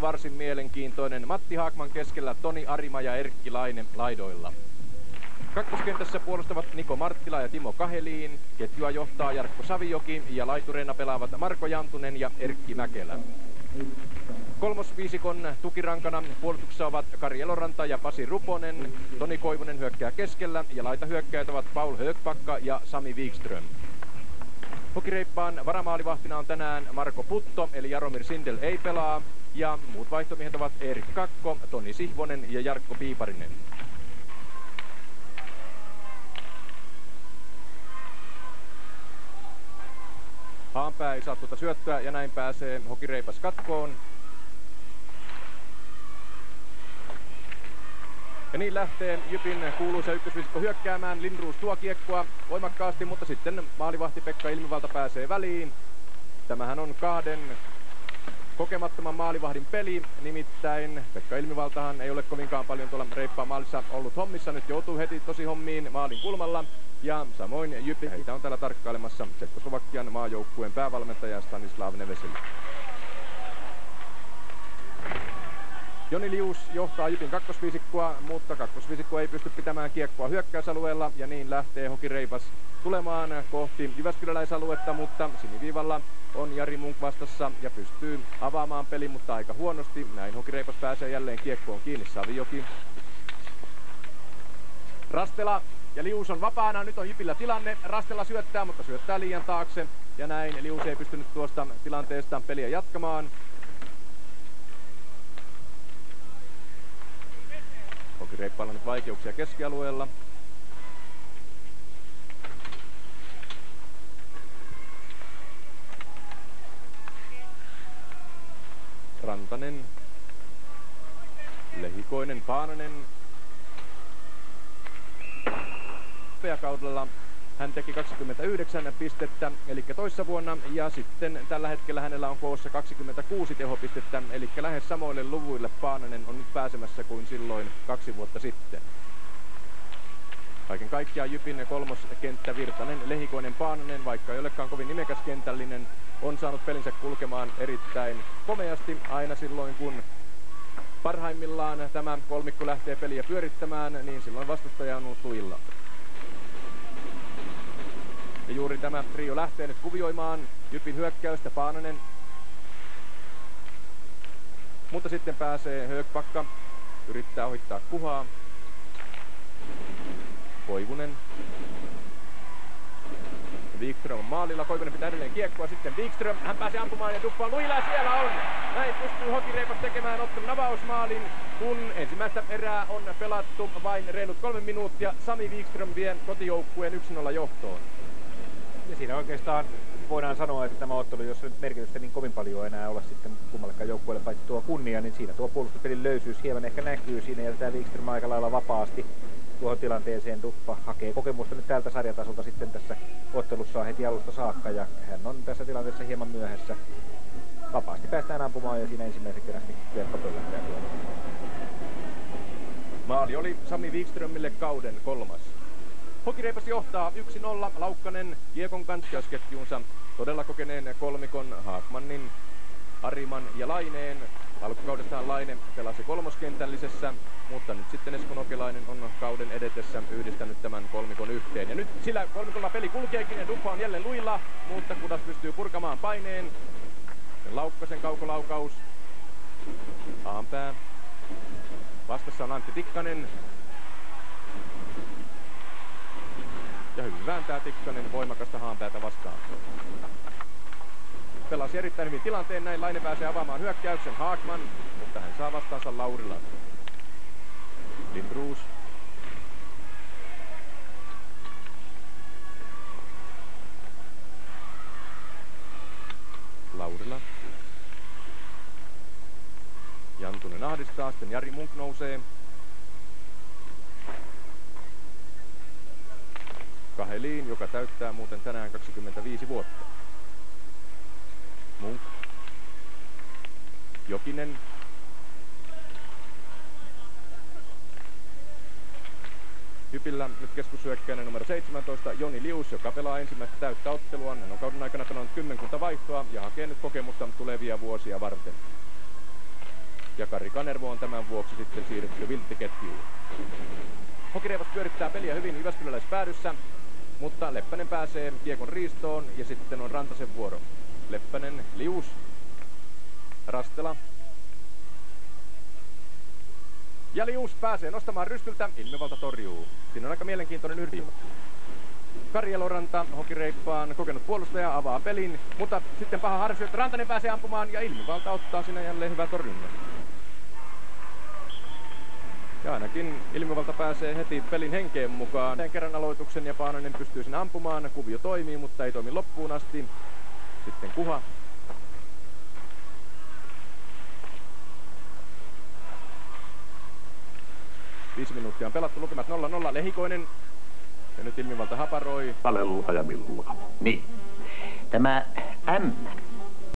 varsin mielenkiintoinen. Matti Haakman keskellä, Toni Arima ja Erkki Laine laidoilla. Kakkoskentässä puolustavat Niko Marttila ja Timo Kaheliin. Ketjua johtaa Jarkko Savijoki ja laitureina pelaavat Marko Jantunen ja Erkki Mäkelä. Kolmosviisikon tukirankana puolustuksessa ovat Kari Eloranta ja Pasi Ruponen. Toni Koivunen hyökkää keskellä ja laitahyökkäjät ovat Paul Högpakka ja Sami Wikström. Hokireippaan varamaalivahtina on tänään Marko Putto, eli Jaromir Sindel ei pelaa. Ja muut vaihtomiehet ovat Erik Kakko, Toni Sihvonen ja Jarkko Piiparinen. Haanpää ei saa tuota syöttöä ja näin pääsee Hokireipas katkoon. Ja niin lähtee Jypin kuuluisa ykkösviisikko hyökkäämään. Lindroos tuo kiekkoa voimakkaasti, mutta sitten maalivahti Pekka Ilmivalta pääsee väliin. Tämähän on kahden kokemattoman maalivahdin peli. Nimittäin Pekka Ilmivaltahan ei ole kovinkaan paljon tuolla Reippaan maalissa ollut hommissa. Nyt joutuu heti tosi hommiin maalin kulmalla. Ja samoin Jypi, heitä on täällä tarkkailemassa Tsekkoslovakian maajoukkueen päävalmentaja Stanislav Neveseli. Joni Lius johtaa Jypin kakkosviisikkoa, mutta kakkosviisikko ei pysty pitämään kiekkoa hyökkäysalueella ja niin lähtee Hokireipas tulemaan kohti jyväskyläläisaluetta, mutta siniviivalla on Jari Munk vastassa ja pystyy avaamaan pelin, mutta aika huonosti. Näin Hokireipas pääsee jälleen kiekkoon kiinni. Savijoki. Rastela ja Lius on vapaana. Nyt on Jypillä tilanne. Rastela syöttää, mutta syöttää liian taakse. Ja näin Lius ei pystynyt tuosta tilanteesta peliä jatkamaan. Hokireippaalla nyt vaikeuksia keskialueella. Rantanen, Lehikoinen, Paananen. Kaudella hän teki 29 pistettä, eli toissa vuonna, ja sitten tällä hetkellä hänellä on koossa 26 tehopistettä, eli lähes samoille luvuille Paananen on nyt pääsemässä kuin silloin 2 vuotta sitten. Kaiken kaikkiaan Jypin kolmoskenttä Virtanen, Lehikoinen, Paananen, vaikka ei olekaan kovin nimekäs kentällinen, on saanut pelinsä kulkemaan erittäin komeasti aina silloin, kun parhaimmillaan tämä kolmikko lähtee peliä pyörittämään, niin silloin vastustaja on ollut tuilla. Ja juuri tämä trio lähtee nyt kuvioimaan Jypin hyökkäystä. Paananen. Mutta sitten pääsee Högpakka. Yrittää ohittaa Kuhaa. Koivunen. Wikström on maalilla. Koivunen pitää edelleen kiekkoa. Sitten Wikström. Hän pääsee ampumaan ja tuppaa lujilla. Siellä on. Näin pystyy Hokireipas tekemään ottelun avausmaalin, kun ensimmäistä erää on pelattu vain reilut 3 minuuttia. Sami Wikström vie kotijoukkueen 1-0 johtoon. Ja siinä oikeastaan voidaan sanoa, että tämä ottelu, jos nyt merkitystä niin kovin paljon enää ole sitten kummallekaan joukkueelle paitsi tuo kunnia, niin siinä tuo puolustuspelin löysyys hieman ehkä näkyy. Siinä jätetään Wikström aika lailla vapaasti tuohon tilanteeseen. Tuppa hakee kokemusta nyt tältä sarjatasolta sitten tässä ottelussa heti alusta saakka, ja hän on tässä tilanteessa hieman myöhässä. Vapaasti päästään ampumaan ja siinä ensimmäisen kerrasti verkko pöllähtää. Maali oli Sami Wikströmille kauden 3. Hokireipas johtaa 1-0. Laukkanen kiekon kanssa ketjuunsa todella kokeneen kolmikon Haakmanin, Ariman ja Laineen. Alkukaudestaan Laine pelasi kolmoskentällisessä, mutta nyt sitten Esko Nokelainen on kauden edetessä yhdistänyt tämän kolmikon yhteen. Ja nyt sillä kolmikolla peli kulkeekin ja Duppa on jälleen luilla, mutta Kudas pystyy purkamaan paineen. Laukkasen kaukolaukaus. Haanpää. Vastassa on Antti Tikkanen. Ja hyvin vääntää Tikkanen voimakasta Haanpäätä vastaan. Pelasi erittäin hyvin tilanteen, näin Laine pääsee avaamaan hyökkäyksen. Haakman, mutta hän saa vastaansa Laurilan. Lindroos. Laurila. Jantunen ahdistaa, sitten Jari Munk nousee. Kaheliin, joka täyttää muuten tänään 25 vuotta. Munk. Jokinen. Jypillä nyt keskushyökkäinen numero 17 Joni Lius, joka pelaa ensimmäistä täyttä otteluaan. Hän on kauden aikana pelannut 10 vaihtoa ja hakee nyt kokemusta tulevia vuosia varten. Ja Kari Kanervo on tämän vuoksi sitten siirretty vilttiketjuun. Hokireivas pyörittää peliä hyvin jyväskyläläispäädyssä, mutta Leppänen pääsee kiekon riistoon ja sitten on Rantasen vuoro. Leppänen, Lius, Rastela. Ja Lius pääsee nostamaan rystyltä, Ilmivalta torjuu. Siinä on aika mielenkiintoinen yhdistelmä. Kari Eloranta, Hokireippaan kokenut puolustaja, avaa pelin, mutta sitten paha harsyöttö, Rantanen pääsee ampumaan ja Ilmivalta ottaa sinne jälleen hyvää torjunnan. Ja ainakin Ilmivalta pääsee heti pelin henkeen mukaan. Kerran aloituksen ja Paananen pystyy sinne ampumaan, kuvio toimii, mutta ei toimi loppuun asti. Sitten Kuha. Viisi minuuttia on pelattu, lukemat 0-0, Lehikoinen. Ja nyt Ilmivalta haparoi. Palelua ja millua. Niin. Tämä M